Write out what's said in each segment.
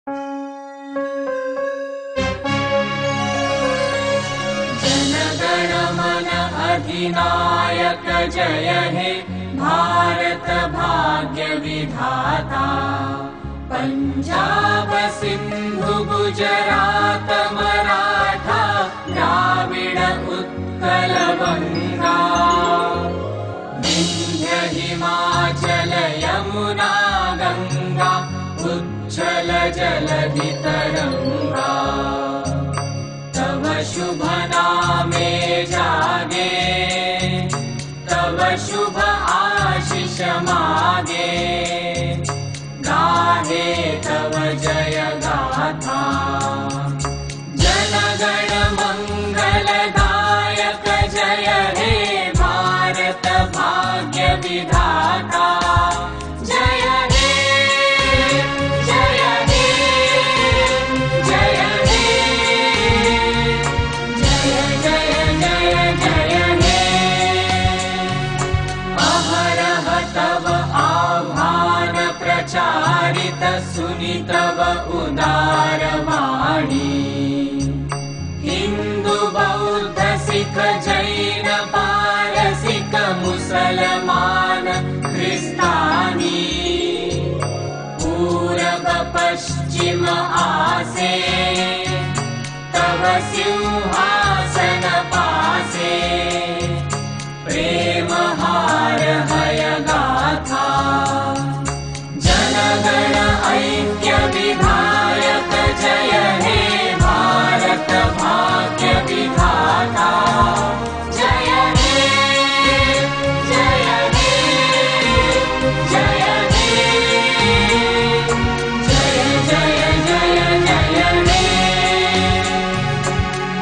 जनगण मन अधिनायक जय हे भारत भाग्य विधाता। पंजाब सिंधु गुजरात मराठा द्राविड उत्कल बंगा। विंध्य हिमाचल यमुना गंगा उच्छल जलधि तरंगा। तव शुभ नामे जागे तव शुभ आशीष मागे। गाहे तव जय गाथा जनगण मंगलदायक जय हे भारत भाग्य विधाता। जय हे जय हे जय हे जय जय जय जय हे। अहरह तव आह्वान प्रचारित सुनि तव उदार वाणी। हिंदू बौद्ध सिख जैन पारसिक मुसलमान ख्रिस्तानी। पूरब पश्चिम आसे तव सिंहासन पासे। प्रेम हार हय गाथा जनगण ऐक्य विधायक जय हे भारत भाग्य विधाता। जय हे जय हे जय हे जय जय जय जय हे।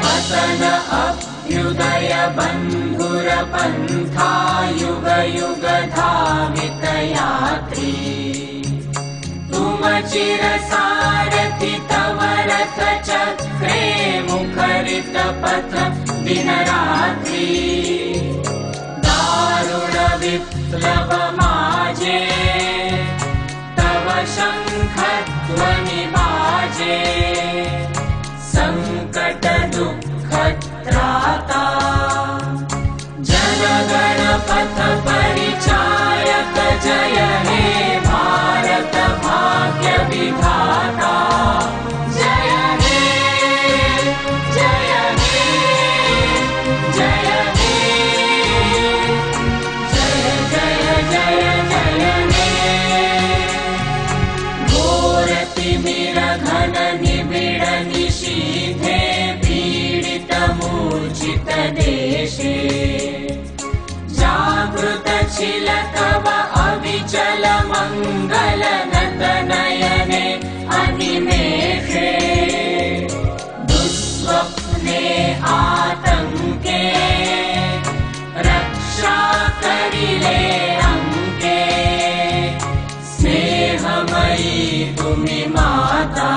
पतन अभ्युदय बंधुर पंथा युग युग धावित यात्री। तुम चिर सारथि तव रथ चक्रे मुखरित पथ दिन रात्रि। दारुण विप्लव माजे तव शंख ध्वनि बाजे। संकट दुःख त्राता जनगण पथ परिचायक जय हे भारत भाग्य विधाता। जय हे जय हे जय हे जय जय जय जय हे। घोर तिमिर घन निबिड़ निशीथे पीडित मूर्छित देशे। जागृत छिल तव अविचल मंगल नत नयने अनिमेषे। दुस्वप्ने आतंके रक्षा करिले अंके। स्नेहमयी तुमि माता